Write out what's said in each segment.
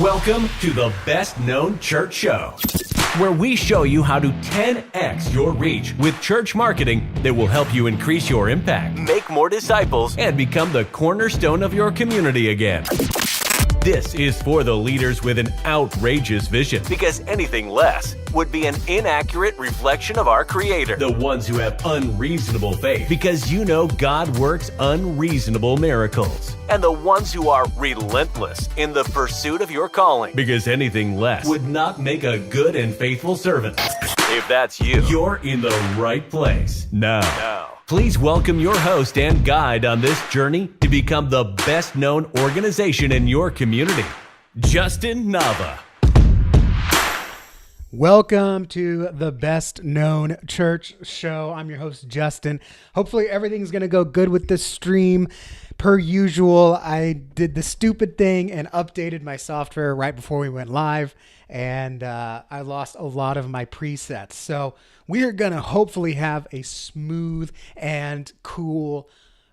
Welcome to the Best Known Church Show, where we show you how to 10x your reach with church marketing that will help you increase your impact, make more disciples, and become the cornerstone of your community again. This is for the leaders with an outrageous vision, because anything less would be an inaccurate reflection of our Creator. The ones who have unreasonable faith, because you know God works unreasonable miracles. And the ones who are relentless in the pursuit of your calling, because anything less would not make a good and faithful servant. If that's you, you're in the right place. Now, please welcome your host and guide on this journey to become the best known organization in your community, Justin Nava. Welcome to the Best Known Church Show. I'm your host, Justin. Hopefully everything's going to go good with this stream. Per usual, I did the stupid thing and updated my software right before we went live, and I lost a lot of my presets. So we are going to hopefully have a smooth and cool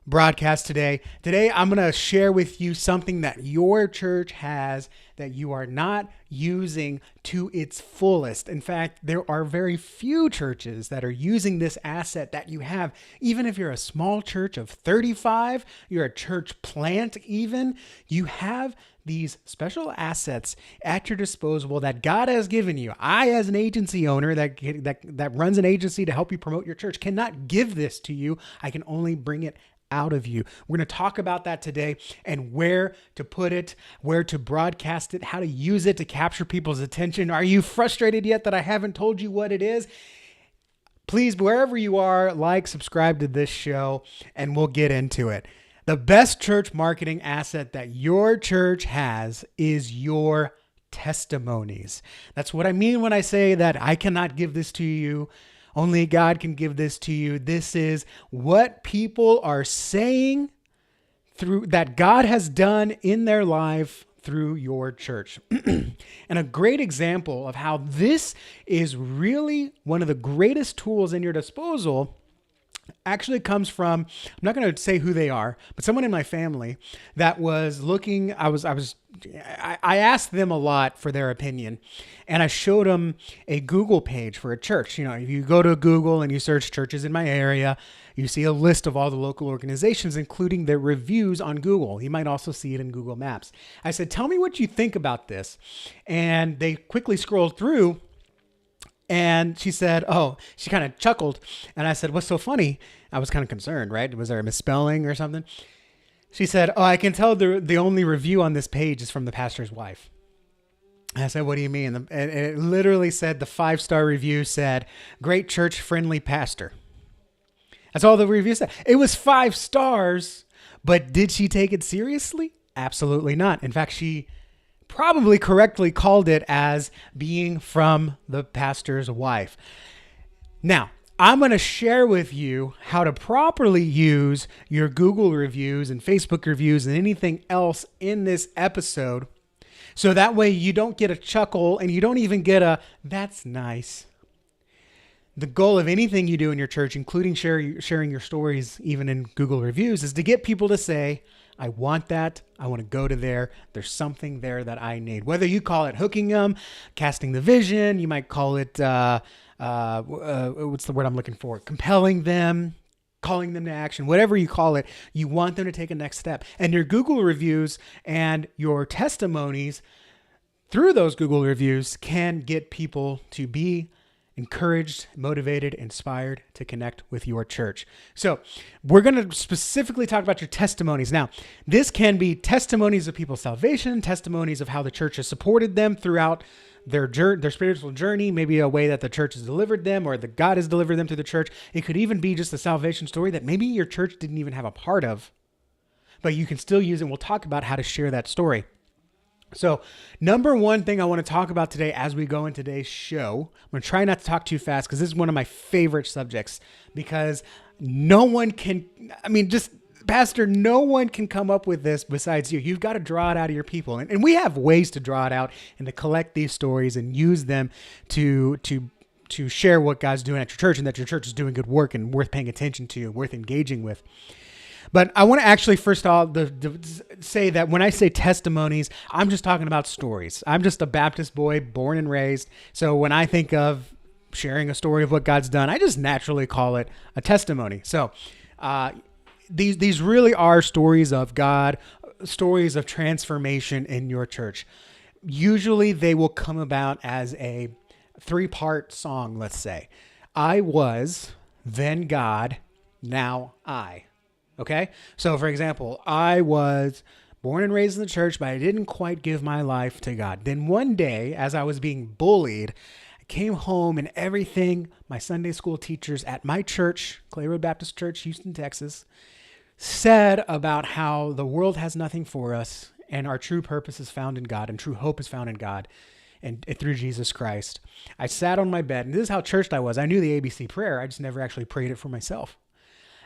broadcast today. Today, I'm going to share with you something that your church has that you are not using to its fullest. In fact, there are very few churches that are using this asset that you have. Even if you're a small church of 35, you're a church plant even, you have these special assets at your disposal that God has given you. I, as an agency owner that runs an agency to help you promote your church, cannot give this to you. I can only bring it out of you. We're going to talk about that today and where to put it, where to broadcast it, how to use it to capture people's attention. Are you frustrated yet that I haven't told you what it is? Please, wherever you are, like, subscribe to this show, and we'll get into it. The best church marketing asset that your church has is your testimonies. That's what I mean when I say that I cannot give this to you. Only God can give this to you. This is what people are saying through that God has done in their life through your church. And a great example of how this is really one of the greatest tools in your disposal actually comes from, I'm not going to say who they are, but someone in my family that was looking, I asked them a lot for their opinion, and I showed them a Google page for a church. You know, if you go to Google and you search churches in my area, you see a list of all the local organizations, including their reviews on Google. You might also see it in Google Maps. I said, tell me what you think about this. And they quickly scrolled through. And she said, she kind of chuckled. And I said, what's so funny? I was kind of concerned, right? Was there a misspelling or something? She said, I can tell the only review on this page is from the pastor's wife. And I said, what do you mean? And it literally said, the 5-star review said, great church friendly pastor. That's all the review said. It was 5 stars, but did she take it seriously? Absolutely not. In fact, she probably correctly called it as being from the pastor's wife. Now, I'm going to share with you how to properly use your Google reviews and Facebook reviews and anything else in this episode, so that way you don't get a chuckle and you don't even get a, that's nice. The goal of anything you do in your church, including sharing your stories, even in Google reviews, is to get people to say, I want that. I want to go to there. There's something there that I need. Whether you call it hooking them, casting the vision, you might call it, what's the word I'm looking for? Compelling them, calling them to action, whatever you call it, you want them to take a next step. And your Google reviews and your testimonies through those Google reviews can get people to be encouraged, motivated, inspired to connect with your church. So we're going to specifically talk about your testimonies. Now, this can be testimonies of people's salvation, testimonies of how the church has supported them throughout their spiritual journey, maybe a way that the church has delivered them or that God has delivered them through the church. It could even be just a salvation story that maybe your church didn't even have a part of, but you can still use it. And we'll talk about how to share that story. So number one thing I want to talk about today as we go in today's show, I'm going to try not to talk too fast because this is one of my favorite subjects, because no one can come up with this besides you. You've got to draw it out of your people. And we have ways to draw it out and to collect these stories and use them to share what God's doing at your church and that your church is doing good work and worth paying attention to, worth engaging with. But I want to actually first of all say that when I say testimonies, I'm just talking about stories. I'm just a Baptist boy born and raised. So when I think of sharing a story of what God's done, I just naturally call it a testimony. So these really are stories of God, stories of transformation in your church. Usually they will come about as a 3-part song, let's say. I was, then God, now I. Okay? So for example, I was born and raised in the church, but I didn't quite give my life to God. Then one day, as I was being bullied, I came home and everything my Sunday school teachers at my church, Clay Road Baptist Church, Houston, Texas, said about how the world has nothing for us and our true purpose is found in God and true hope is found in God and through Jesus Christ. I sat on my bed, and this is how churched I was. I knew the ABC prayer. I just never actually prayed it for myself.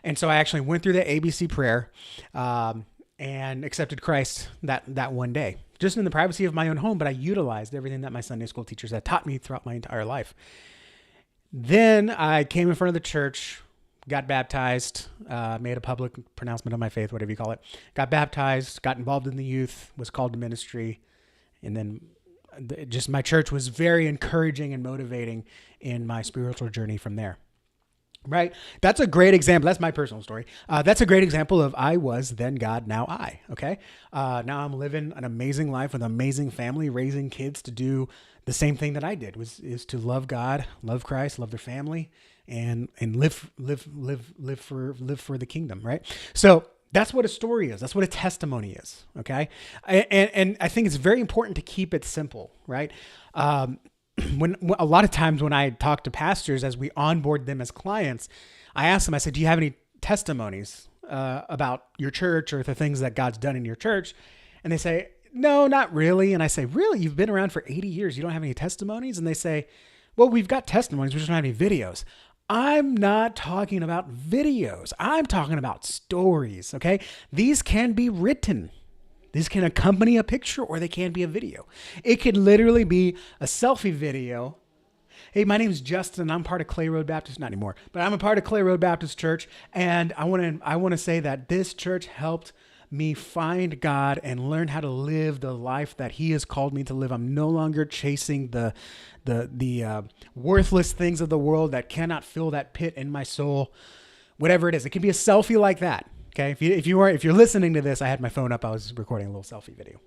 And so I actually went through the ABC prayer and accepted Christ that one day, just in the privacy of my own home, but I utilized everything that my Sunday school teachers had taught me throughout my entire life. Then I came in front of the church, got baptized, made a public pronouncement of my faith, whatever you call it, got baptized, got involved in the youth, was called to ministry, and then just my church was very encouraging and motivating in my spiritual journey from there. Right? That's a great example. That's my personal story. That's a great example of I was, then God, now I. Okay? Now I'm living an amazing life with an amazing family, raising kids to do the same thing that I did, is to love God, love Christ, love their family, and live for the kingdom. Right? So that's what a story is. That's what a testimony is. Okay? And I think it's very important to keep it simple. Right? When a lot of times when I talk to pastors, as we onboard them as clients, I ask them, I said, do you have any testimonies about your church or the things that God's done in your church? And they say, no, not really. And I say, really? You've been around for 80 years. You don't have any testimonies? And they say, well, we've got testimonies. We just don't have any videos. I'm not talking about videos. I'm talking about stories. Okay. These can be written. These can accompany a picture or they can be a video. It could literally be a selfie video. Hey, my name is Justin. I'm part of Clay Road Baptist, not anymore, but I'm a part of Clay Road Baptist Church. And I want to say that this church helped me find God and learn how to live the life that He has called me to live. I'm no longer chasing the worthless things of the world that cannot fill that pit in my soul, whatever it is. It can be a selfie like that. Okay, if you're listening to this, I had my phone up. I was recording a little selfie video.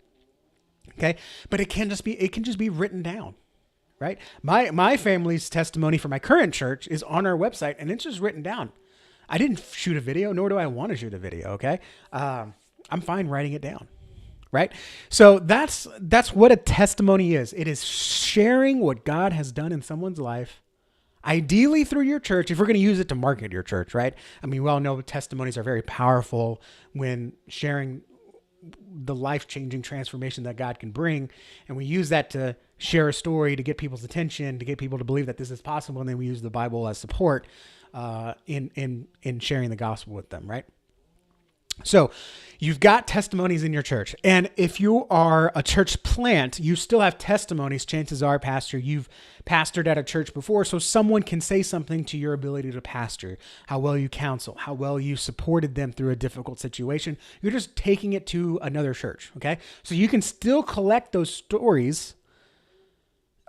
Okay, but it can just be written down, right? My family's testimony for my current church is on our website, and it's just written down. I didn't shoot a video, nor do I want to shoot a video. Okay, I'm fine writing it down, right? So that's what a testimony is. It is sharing what God has done in someone's life. Ideally through your church, if we're going to use it to market your church, right? I mean, we all know testimonies are very powerful when sharing the life-changing transformation that God can bring. And we use that to share a story, to get people's attention, to get people to believe that this is possible. And then we use the Bible as support in sharing the gospel with them, right? So you've got testimonies in your church. And if you are a church plant, you still have testimonies. Chances are, pastor, you've pastored at a church before, so someone can say something to your ability to pastor, how well you counsel, how well you supported them through a difficult situation. You're just taking it to another church, okay? So you can still collect those stories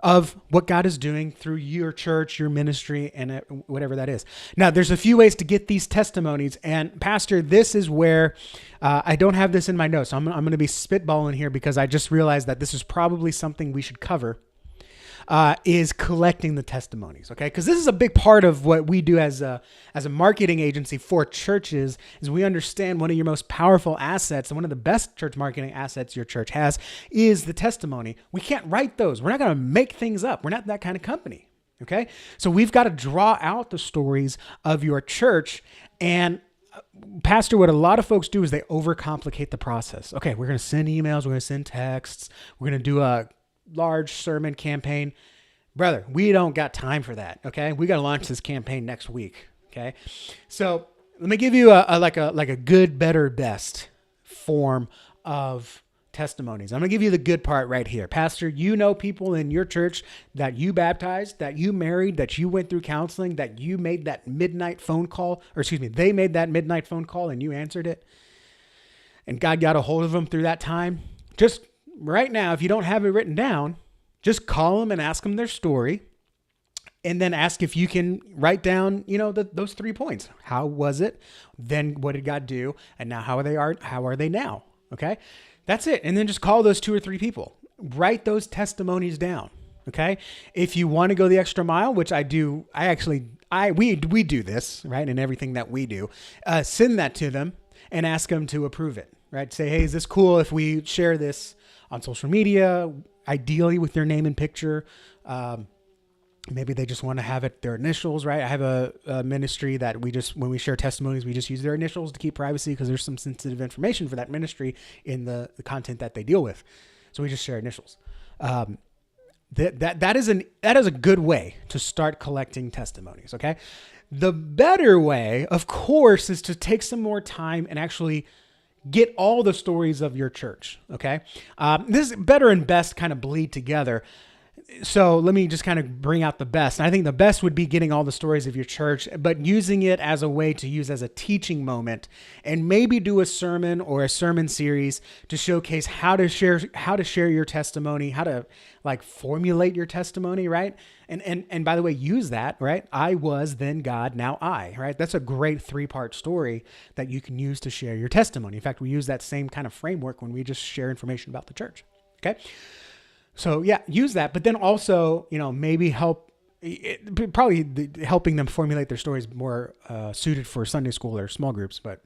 of what God is doing through your church, your ministry, and whatever that is. Now, there's a few ways to get these testimonies. And Pastor, this is where I don't have this in my notes. I'm going to be spitballing here because I just realized that this is probably something we should cover, is collecting the testimonies, okay? Because this is a big part of what we do as a marketing agency for churches, is we understand one of your most powerful assets and one of the best church marketing assets your church has is the testimony. We can't write those. We're not going to make things up. We're not that kind of company, okay? So we've got to draw out the stories of your church. And Pastor, what a lot of folks do is they overcomplicate the process. Okay, we're going to send emails. We're going to send texts. We're going to do a large sermon campaign. Brother, we don't got time for that. Okay. We got to launch this campaign next week. Okay. So let me give you a good, better, best form of testimonies. I'm going to give you the good part right here. Pastor, you know people in your church that you baptized, that you married, that you went through counseling, that you made that midnight phone call, or excuse me, they made that midnight phone call and you answered it. And God got a hold of them through that time. Just right now, if you don't have it written down, just call them and ask them their story. And then ask if you can write down, those 3 points. How was it? Then what did God do? And now how are they now? Okay. That's it. And then just call those 2 or 3 people. Write those testimonies down. Okay. If you want to go the extra mile, which I do, we do this, right? In everything that we do, send that to them and ask them to approve it, right? Say, hey, is this cool if we share this on social media, ideally with their name and picture? Maybe they just want to have their initials, right? I have a ministry that when we share testimonies, we just use their initials to keep privacy because there's some sensitive information for that ministry in the content that they deal with. So we just share initials. That is a good way to start collecting testimonies. Okay. The better way, of course, is to take some more time and actually get all the stories of your church. Okay. This better and best kind of bleed together. So let me just kind of bring out the best. And I think the best would be getting all the stories of your church, but using it as a way to use as a teaching moment and maybe do a sermon or a sermon series to showcase how to share your testimony, how to formulate your testimony, right? And by the way, use that, right? I was, then God, now I, right? That's a great 3-part story that you can use to share your testimony. In fact, we use that same kind of framework when we just share information about the church. Okay. So yeah, use that, but then also, maybe helping them formulate their stories more suited for Sunday school or small groups, but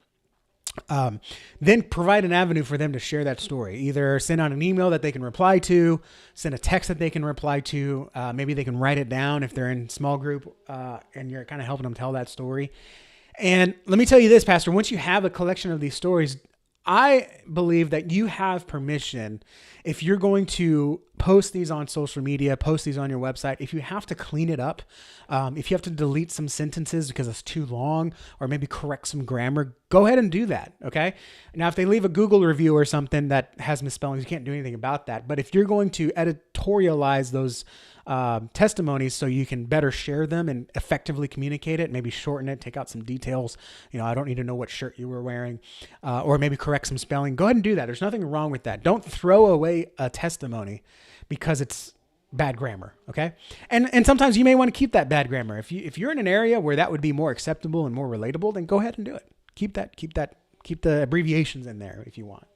then provide an avenue for them to share that story. Either send out an email that they can reply to, send a text that they can reply to. Maybe they can write it down if they're in small group and you're kind of helping them tell that story. And let me tell you this, Pastor, once you have a collection of these stories, I believe that you have permission, if you're going to post these on social media, post these on your website, if you have to clean it up, if you have to delete some sentences because it's too long, or maybe correct some grammar, go ahead and do that. Okay. Now, if they leave a Google review or something that has misspellings, you can't do anything about that. But if you're going to editorialize those testimonies so you can better share them and effectively communicate it, maybe shorten it, take out some details. I don't need to know what shirt you were wearing, or maybe correct some spelling. Go ahead and do that. There's nothing wrong with that. Don't throw away a testimony because it's bad grammar. Okay. And sometimes you may want to keep that bad grammar. If you're in an area where that would be more acceptable and more relatable, then go ahead and do it. Keep the abbreviations in there if you want,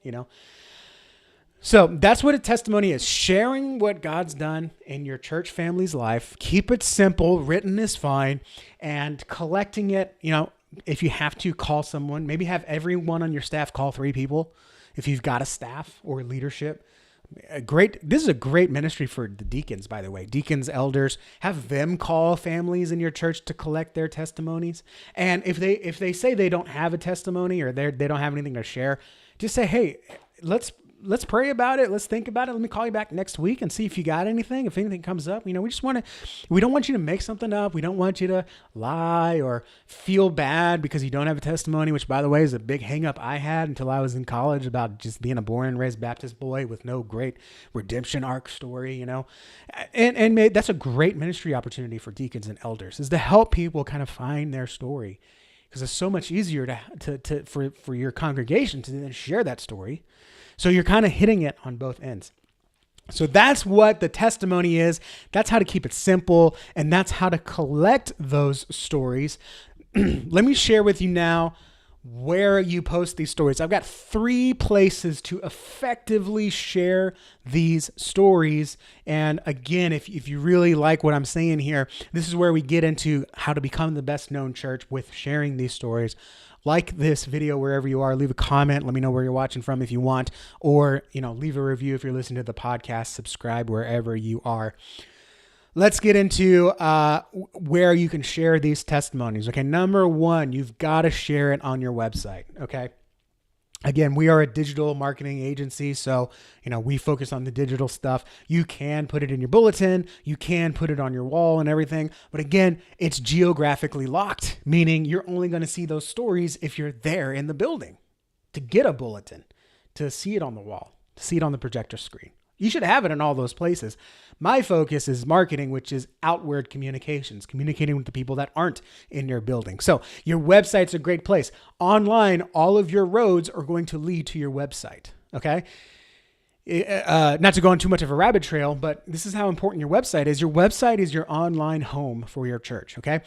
So that's what a testimony is. Sharing what God's done in your church family's life. Keep it simple. Written is fine. And collecting it, if you have to, call someone. Maybe have everyone on your staff call 3 people if you've got a staff or leadership. This is a great ministry for the deacons, by the way. Deacons, elders, have them call families in your church to collect their testimonies. And if they say they don't have a testimony or they don't have anything to share, just say, hey, let's pray about it. Let's think about it. Let me call you back next week and see if you got anything. If anything comes up, we don't want you to make something up. We don't want you to lie or feel bad because you don't have a testimony, which, by the way, is a big hang up I had until I was in college about just being a born and raised Baptist boy with no great redemption arc story, and that's a great ministry opportunity for deacons and elders, is to help people kind of find their story, because it's so much easier for your congregation to then share that story. So you're kind of hitting it on both ends. So that's what the testimony is. That's how to keep it simple. And that's how to collect those stories. Let me share with you now where you post these stories. I've got 3 places to effectively share these stories. And again, if you really like what I'm saying here, this is where we get into how to become the best known church with sharing these stories. Like this video wherever you are, leave a comment. Let me know where you're watching from if you want, or, leave a review if you're listening to the podcast, subscribe wherever you are. Let's get into where you can share these testimonies. Okay. Number 1, you've got to share it on your website. Okay. Again, we are a digital marketing agency, so, we focus on the digital stuff. You can put it in your bulletin, you can put it on your wall and everything, but again, it's geographically locked, meaning you're only going to see those stories if you're there in the building to get a bulletin, to see it on the wall. to see it on the projector screen. You should have it in all those places. My focus is marketing, which is outward communications, communicating with the people that aren't in your building. So your website's a great place. Online, all of your roads are going to lead to your website. Okay. Not to go on too much of a rabbit trail, but this is how important your website is. Your website is your online home for your church. Okay.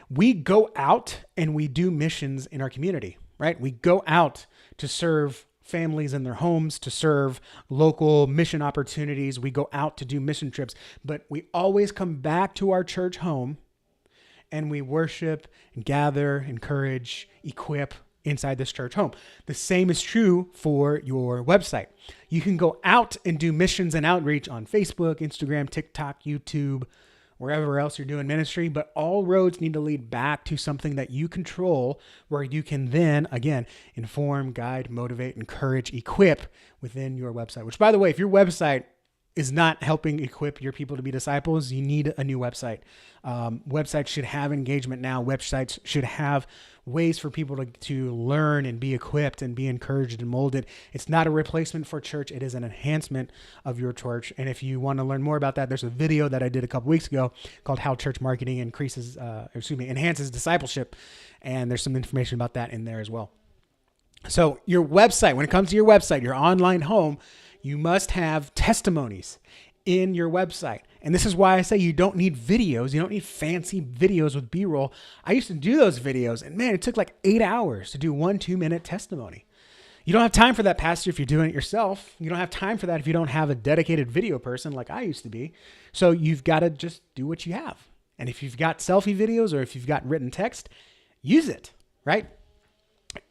We go out and we do missions in our community, right? We go out to serve families in their homes, to serve local mission opportunities. We go out to do mission trips, but we always come back to our church home and we worship and gather, encourage, equip inside this church home. The same is true for your website. You can go out and do missions and outreach on Facebook, Instagram, TikTok, YouTube, wherever else you're doing ministry, but all roads need to lead back to something that you control, where you can then, again, inform, guide, motivate, encourage, equip within your website. Which, by the way, if your website is not helping equip your people to be disciples, you need a new website. Websites should have engagement now. Websites should have ways for people to learn and be equipped and be encouraged and molded. It's not a replacement for church. It is an enhancement of your church. And if you want to learn more about that, there's a video that I did a couple weeks ago called How Church Marketing Enhances Discipleship. And there's some information about that in there as well. So your website, when it comes to your website, your online home, you must have testimonies in your website. And this is why I say you don't need videos. You don't need fancy videos with B-roll. I used to do those videos, and man, it took like 8 hours to do 1 2-minute testimony. You don't have time for that, pastor, if you're doing it yourself. You don't have time for that if you don't have a dedicated video person like I used to be. So you've got to just do what you have. And if you've got selfie videos or if you've got written text, use it, right?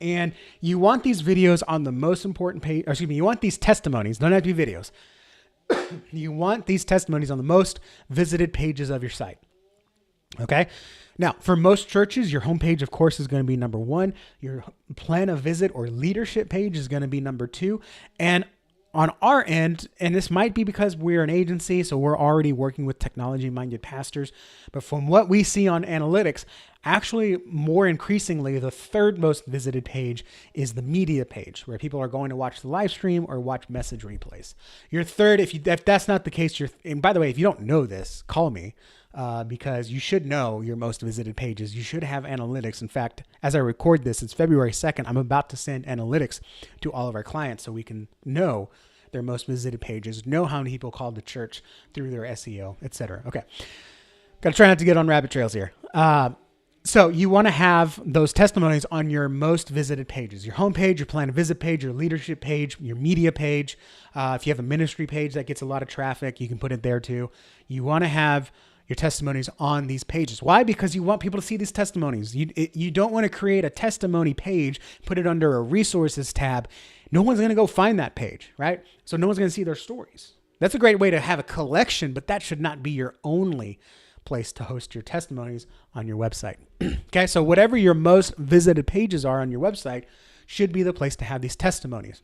And you want these videos on the most important page, you want these testimonies, don't have to be videos. You want these testimonies on the most visited pages of your site. Okay. Now, for most churches, your homepage, of course, is going to be number 1. Your plan of visit or leadership page is going to be number 2. And on our end, and this might be because we're an agency, so we're already working with technology-minded pastors, but from what we see on analytics, actually more increasingly, the third most visited page is the media page, where people are going to watch the live stream or watch message replays. Your third, if that's not the case, and by the way, if you don't know this, call me, because you should know your most visited pages. You should have analytics. In fact, as I record this, it's February 2nd. I'm about to send analytics to all of our clients so we can know their most visited pages, know how many people called the church through their SEO, etc. Okay. Got to try not to get on rabbit trails here. So you want to have those testimonies on your most visited pages, your homepage, your plan to visit page, your leadership page, your media page. If you have a ministry page that gets a lot of traffic, you can put it there too. You want to have your testimonies on these pages. Why? Because you want people to see these testimonies. You don't want to create a testimony page, put it under a resources tab. No one's going to go find that page, right? So no one's going to see their stories. That's a great way to have a collection, but that should not be your only place to host your testimonies on your website. Okay, so whatever your most visited pages are on your website should be the place to have these testimonies.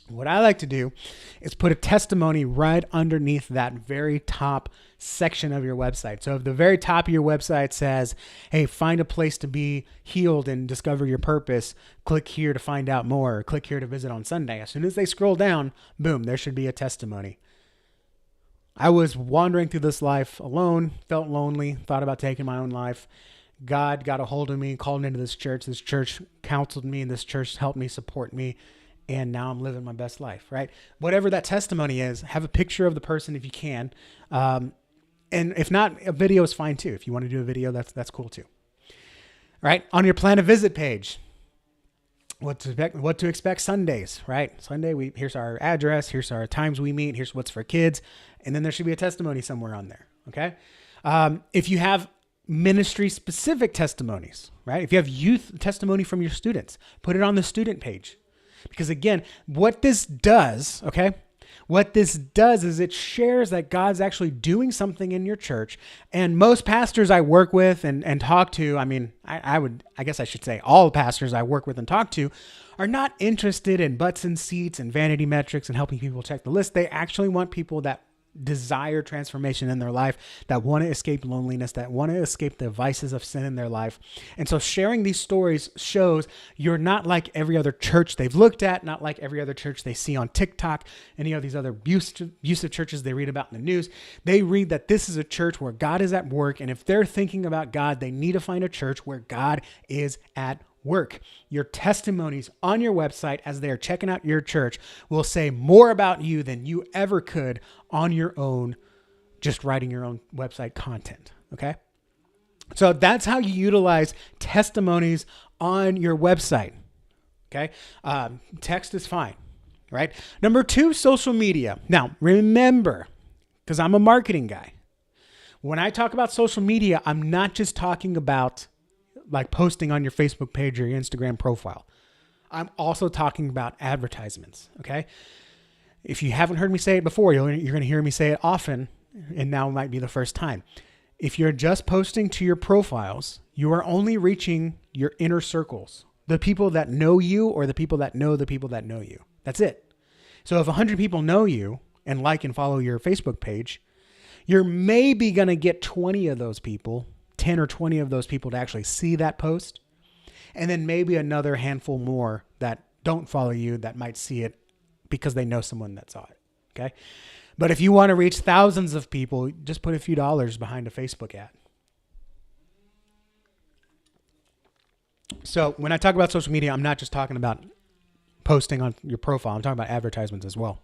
What I like to do is put a testimony right underneath that very top section of your website. So if the very top of your website says, hey, find a place to be healed and discover your purpose, click here to find out more, or click here to visit on Sunday. As soon as they scroll down, boom, there should be a testimony. I was wandering through this life alone, felt lonely, thought about taking my own life. God got a hold of me, called me into this church. This church counseled me, and this church helped me, support me. And now I'm living my best life, right? Whatever that testimony is, have a picture of the person if you can. And if not, a video is fine too. If you want to do a video, that's cool too. All right. On your plan to visit page, what to expect Sundays, right? Sunday, here's our address. Here's our times we meet. Here's what's for kids. And then there should be a testimony somewhere on there. Okay. If you have ministry specific testimonies, right? If you have youth testimony from your students, put it on the student page. Because again, what this does is it shares that God's actually doing something in your church. And most pastors I work with and talk to, I guess I should say all pastors I work with and talk to are not interested in butts and seats and vanity metrics and helping people check the list. They actually want people that desire transformation in their life, that want to escape loneliness, that want to escape the vices of sin in their life. And so sharing these stories shows you're not like every other church they've looked at, not like every other church they see on TikTok, any of these other abusive churches they read about in the news. They read that this is a church where God is at work. And if they're thinking about God, they need to find a church where God is at work. Your testimonies on your website as they are checking out your church will say more about you than you ever could on your own, just writing your own website content. Okay. So that's how you utilize testimonies on your website. Okay. Text is fine. Right. Number 2, social media. Now remember, because I'm a marketing guy, when I talk about social media, I'm not just talking about like posting on your Facebook page or your Instagram profile. I'm also talking about advertisements. Okay. If you haven't heard me say it before, you're going to hear me say it often, and now might be the first time. If you're just posting to your profiles, you are only reaching your inner circles, the people that know you or the people that know the people that know you. That's it. So if 100 people know you and like and follow your Facebook page, you're maybe going to get 20 of those people, 10 or 20 of those people to actually see that post. And then maybe another handful more that don't follow you that might see it because they know someone that saw it. Okay. But if you want to reach thousands of people, just put a few dollars behind a Facebook ad. So when I talk about social media, I'm not just talking about posting on your profile. I'm talking about advertisements as well.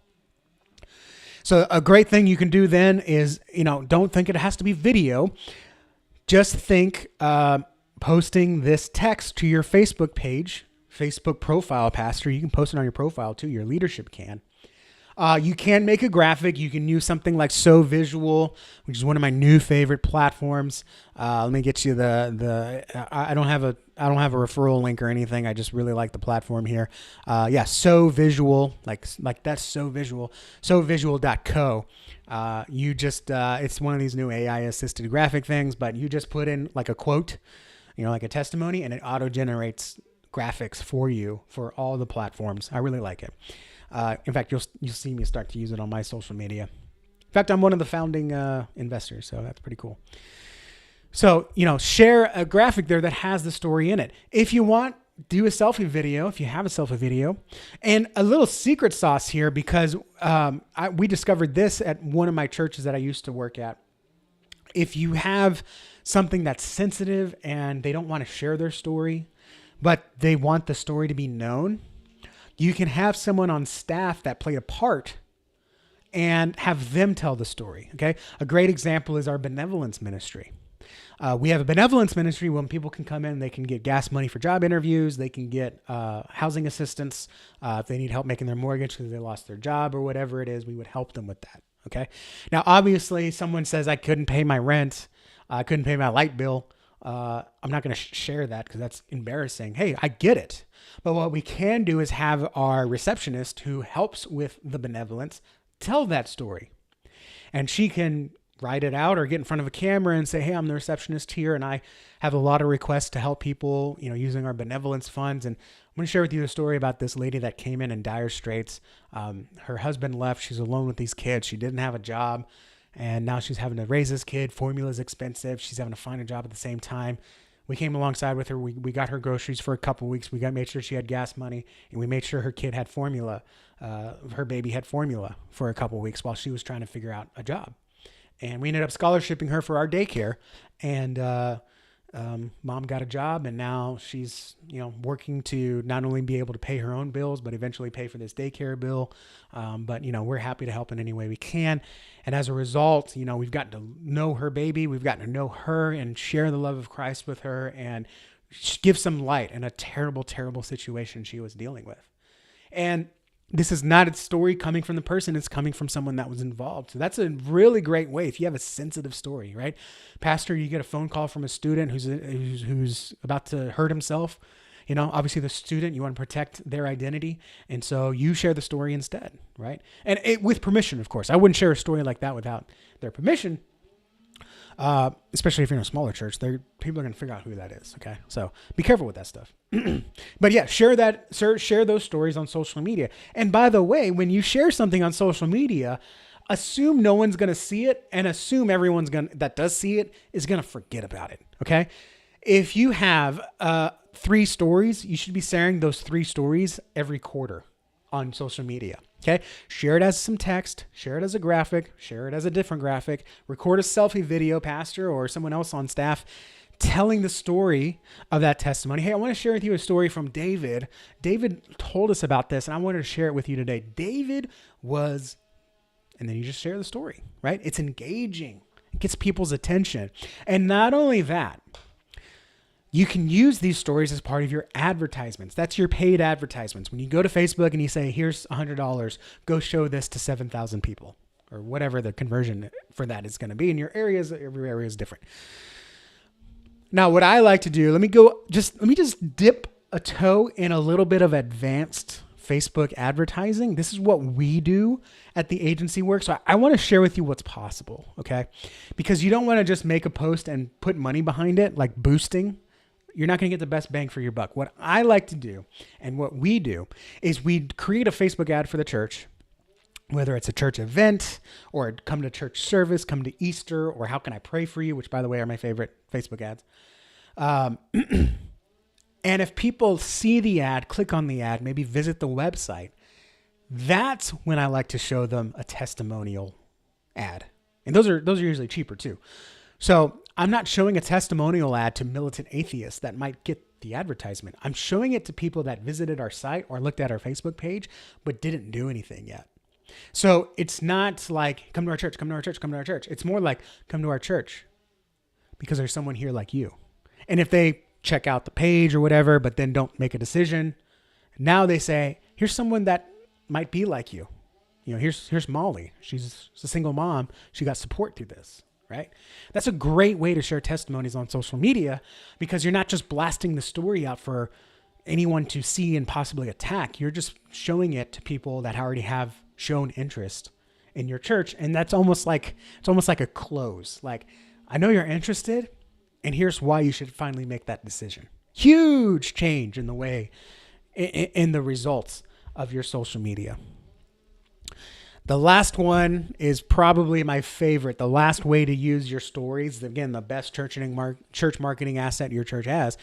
So a great thing you can do then is, don't think it has to be video. Just think posting this text to your Facebook page, Facebook profile, pastor. You can post it on your profile too. Your leadership can. You can make a graphic. You can use something like So Visual, which is one of my new favorite platforms. Let me get you I don't have a referral link or anything. I just really like the platform here. So Visual, like that's So Visual, sovisual.co. You just, it's one of these new AI assisted graphic things, but you just put in like a quote, like a testimony, and it auto generates graphics for you for all the platforms. I really like it. In fact, you'll see me start to use it on my social media. In fact, I'm one of the founding investors, so that's pretty cool. So, share a graphic there that has the story in it. If you want, do a selfie video, if you have a selfie video. And a little secret sauce here, because we discovered this at one of my churches that I used to work at. If you have something that's sensitive and they don't want to share their story, but they want the story to be known, you can have someone on staff that play a part and have them tell the story. Okay. A great example is our benevolence ministry. We have a benevolence ministry when people can come in, they can get gas money for job interviews. They can get housing assistance. If they need help making their mortgage because they lost their job or whatever it is, we would help them with that. Okay. Now, obviously someone says I couldn't pay my rent. I couldn't pay my light bill. I'm not going to share that because that's embarrassing. Hey, I get it. But what we can do is have our receptionist who helps with the benevolence tell that story. And she can write it out or get in front of a camera and say, hey, I'm the receptionist here, and I have a lot of requests to help people, using our benevolence funds. And I'm going to share with you a story about this lady that came in dire straits. Her husband left. She's alone with these kids. She didn't have a job. And now she's having to raise this kid. Formula is expensive. She's having to find a job at the same time. We came alongside with her. We got her groceries for a couple of weeks. We made sure she had gas money, and we made sure her kid had formula. Her baby had formula for a couple of weeks while she was trying to figure out a job. And we ended up scholarshiping her for our daycare. And mom got a job, and now she's, working to not only be able to pay her own bills, but eventually pay for this daycare bill. But we're happy to help in any way we can. And as a result, we've gotten to know her baby. We've gotten to know her and share the love of Christ with her and give some light in a terrible, terrible situation she was dealing with. And this is not a story coming from the person. It's coming from someone that was involved. So that's a really great way. If you have a sensitive story, right? Pastor, you get a phone call from a student who's about to hurt himself. Obviously the student, you want to protect their identity. And so you share the story instead, right? And with permission, of course. I wouldn't share a story like that without their permission. Especially if you're in a smaller church, people are going to figure out who that is. Okay. So be careful with that stuff. But yeah, share those stories on social media. And by the way, when you share something on social media, assume no one's going to see it, and assume everyone's that does see it is going to forget about it. Okay. If you have 3 stories, you should be sharing those 3 stories every quarter on social media. Okay. Share it as some text, share it as a graphic, share it as a different graphic, record a selfie video, pastor or someone else on staff telling the story of that testimony. Hey, I want to share with you a story from David. David told us about this, and I wanted to share it with you today. David was, and then you just share the story, right? It's engaging. It gets people's attention. And not only that, you can use these stories as part of your advertisements. That's your paid advertisements. When you go to Facebook and you say, here's $100, go show this to 7,000 people, or whatever the conversion for that is going to be in your areas. Every area is different. Now, what I like to do, let me just dip a toe in a little bit of advanced Facebook advertising. This is what we do at the agency work. So I want to share with you what's possible, okay? Because you don't want to just make a post and put money behind it, like boosting. You're not going to get the best bang for your buck. What I like to do, and what we do, is we create a Facebook ad for the church, whether it's a church event or come to church service, come to Easter, or how can I pray for you, which by the way are my favorite Facebook ads. And if people see the ad, click on the ad, maybe visit the website, that's when I like to show them a testimonial ad. And those are usually cheaper too. So I'm not showing a testimonial ad to militant atheists that might get the advertisement. I'm showing it to people that visited our site or looked at our Facebook page, but didn't do anything yet. So it's not like, come to our church, come to our church, come to our church. It's more like, come to our church because there's someone here like you. And if they check out the page or whatever, but then don't make a decision, now they say, here's someone that might be like you. You know, here's Molly. She's a single mom. She got support through this, right? That's a great way to share testimonies on social media, because you're not just blasting the story out for anyone to see and possibly attack. You're just showing it to people that already have shown interest in your church. And that's almost like a close. Like, I know you're interested, and here's why you should finally make that decision. Huge change in the way, in the results of your social media. The last one is probably my favorite. The last way to use your stories, again, the best church marketing asset your church has,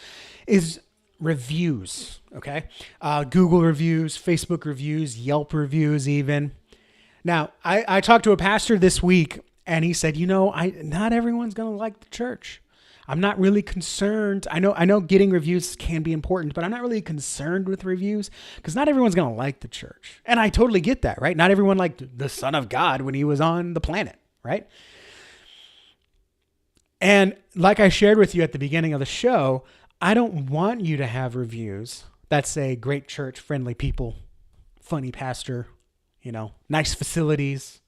is reviews, okay? Google reviews, Facebook reviews, Yelp reviews even. Now, I talked to a pastor this week, and he said, not everyone's going to like the church. I'm not really concerned. I know getting reviews can be important, but I'm not really concerned with reviews because not everyone's going to like the church. And I totally get that, right? Not everyone liked the Son of God when he was on the planet, right? And like I shared with you at the beginning of the show, I don't want you to have reviews that say great church, friendly people, funny pastor, nice facilities.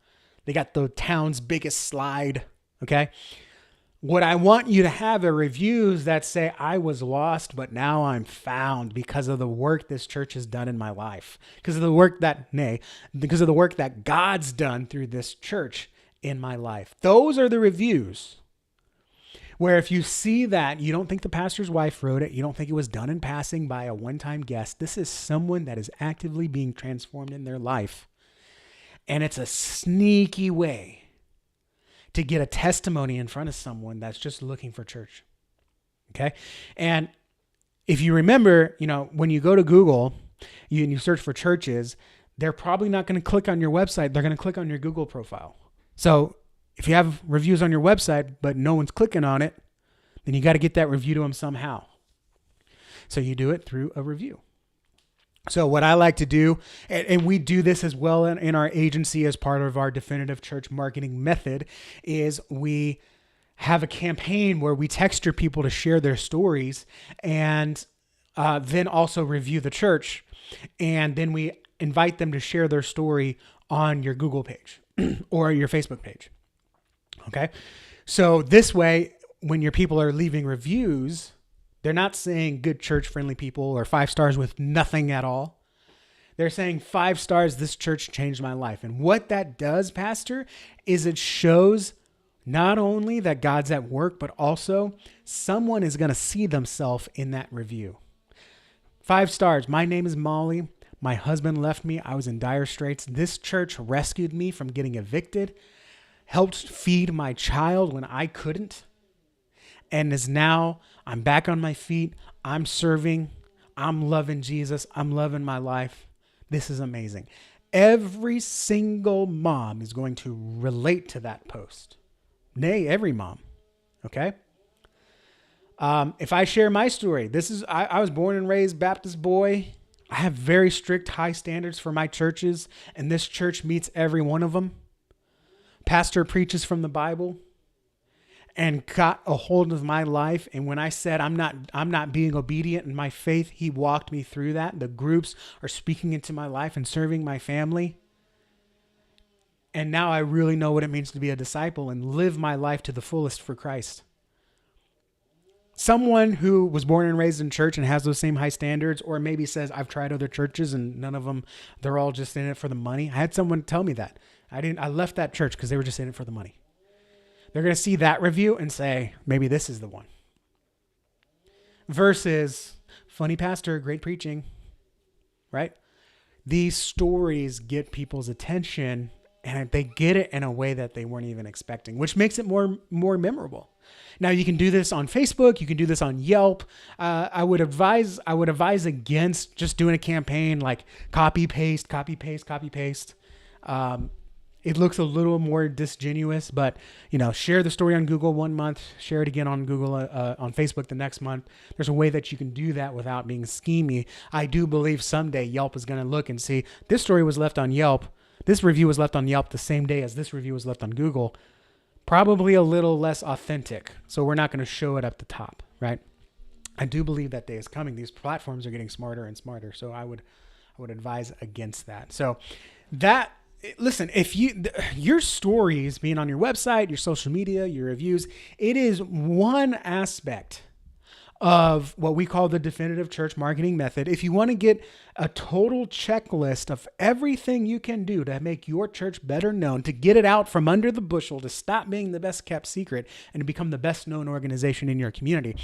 They got the town's biggest slide, okay? What I want you to have are reviews that say, I was lost, but now I'm found because of the work this church has done in my life, because of the work that God's done through this church in my life. Those are the reviews where if you see that, you don't think the pastor's wife wrote it, you don't think it was done in passing by a one-time guest. This is someone that is actively being transformed in their life. And it's a sneaky way to get a testimony in front of someone that's just looking for church. Okay. And if you remember, when you go to Google and you search for churches, they're probably not going to click on your website. They're going to click on your Google profile. So if you have reviews on your website, but no one's clicking on it, then you got to get that review to them somehow. So you do it through a review. So what I like to do, and we do this as well in our agency as part of our definitive church marketing method, is we have a campaign where we text your people to share their stories and then also review the church. And then we invite them to share their story on your Google page or your Facebook page. Okay. So this way, when your people are leaving reviews, they're not saying good church friendly people or 5 stars with nothing at all. They're saying 5 stars, this church changed my life. And what that does, Pastor, is it shows not only that God's at work, but also someone is going to see themselves in that review. 5 stars. My name is Molly. My husband left me. I was in dire straits. This church rescued me from getting evicted, helped feed my child when I couldn't, and is now I'm back on my feet. I'm serving. I'm loving Jesus. I'm loving my life. This is amazing. Every single mom is going to relate to that post. Nay, every mom. Okay? If I share my story, I was born and raised Baptist boy. I have very strict high standards for my churches, and this church meets every one of them. Pastor preaches from the Bible and got a hold of my life. And when I said I'm not being obedient in my faith, he walked me through that. The groups are speaking into my life and serving my family. And now I really know what it means to be a disciple and live my life to the fullest for Christ. Someone who was born and raised in church and has those same high standards, or maybe says, I've tried other churches and none of them, they're all just in it for the money. I had someone tell me that. I left that church because they were just in it for the money. They're going to see that review and say, maybe this is the one. Versus, funny pastor, great preaching, right? These stories get people's attention, and they get it in a way that they weren't even expecting, which makes it more memorable. Now you can do this on Facebook. You can do this on Yelp. I would advise against just doing a campaign like copy paste. It looks a little more disingenuous, but share the story on Google 1 month, share it again on Google, on Facebook the next month. There's a way that you can do that without being schemy. I do believe someday Yelp is going to look and see this story was left on Yelp. This review was left on Yelp the same day as this review was left on Google. Probably a little less authentic. So we're not going to show it up the top, right? I do believe that day is coming. These platforms are getting smarter and smarter. So I would advise against that. So listen, if your stories being on your website, your social media, your reviews, it is one aspect of what we call the definitive church marketing method. If you want to get a total checklist of everything you can do to make your church better known, to get it out from under the bushel, to stop being the best kept secret and to become the best known organization in your community,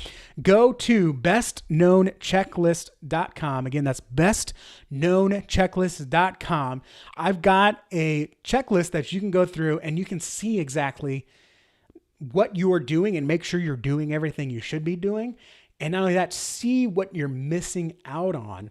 go to bestknownchecklist.com. Again, that's bestknownchecklist.com. I've got a checklist that you can go through and you can see exactly what you are doing and make sure you're doing everything you should be doing. And not only that, see what you're missing out on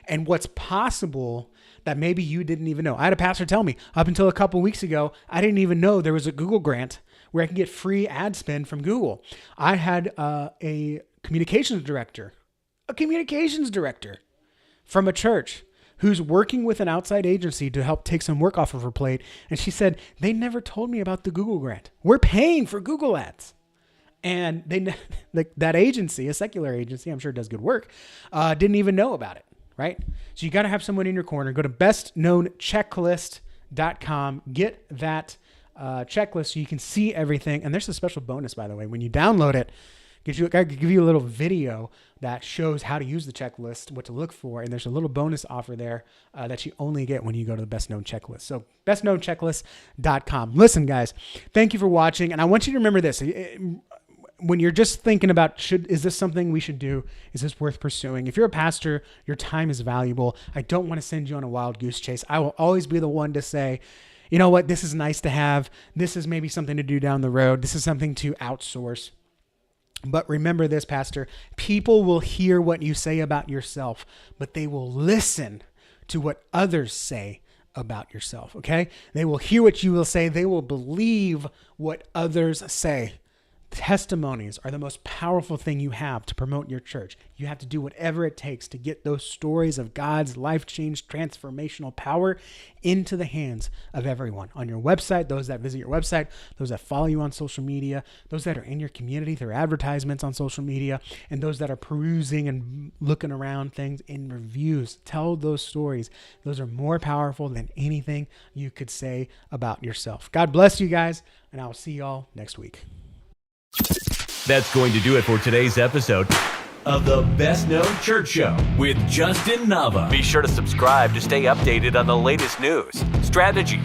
and what's possible that maybe you didn't even know. I had a pastor tell me up until a couple weeks ago, I didn't even know there was a Google grant where I can get free ad spend from Google. I had a communications director from a church who's working with an outside agency to help take some work off of her plate. And she said, they never told me about the Google grant. We're paying for Google ads. And that agency, a secular agency, I'm sure does good work, didn't even know about it, right? So you got to have someone in your corner. Go to bestknownchecklist.com. Get that checklist so you can see everything. And there's a special bonus, by the way. When you download it, I give you a little video that shows how to use the checklist, what to look for, and there's a little bonus offer there that you only get when you go to the Best Known Checklist. So bestknownchecklist.com. Listen, guys, thank you for watching, and I want you to remember this. When you're just thinking about, is this something we should do? Is this worth pursuing? If you're a pastor, your time is valuable. I don't want to send you on a wild goose chase. I will always be the one to say, you know what, this is nice to have. This is maybe something to do down the road. This is something to outsource. But remember this, pastor, people will hear what you say about yourself, but they will listen to what others say about yourself, okay? They will hear what you will say. They will believe what others say. Testimonies are the most powerful thing you have to promote your church. You have to do whatever it takes to get those stories of God's life-change, transformational power into the hands of everyone on your website, those that visit your website, those that follow you on social media, those that are in your community through advertisements on social media, and those that are perusing and looking around things in reviews. Tell those stories. Those are more powerful than anything you could say about yourself. God bless you guys, and I will see y'all next week. That's going to do it for today's episode of the Best Known Church Show with Justin Nava. Be sure to subscribe to stay updated on the latest news, strategies,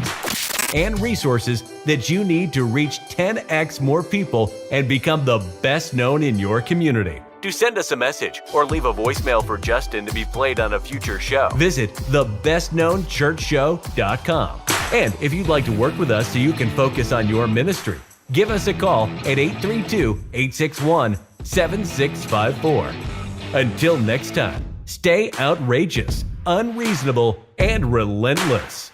and resources that you need to reach 10x more people and become the best known in your community. To send us a message or leave a voicemail for Justin to be played on a future show, visit thebestknownchurchshow.com. And if you'd like to work with us so you can focus on your ministry, give us a call at 832-861-7654. Until next time, stay outrageous, unreasonable, and relentless.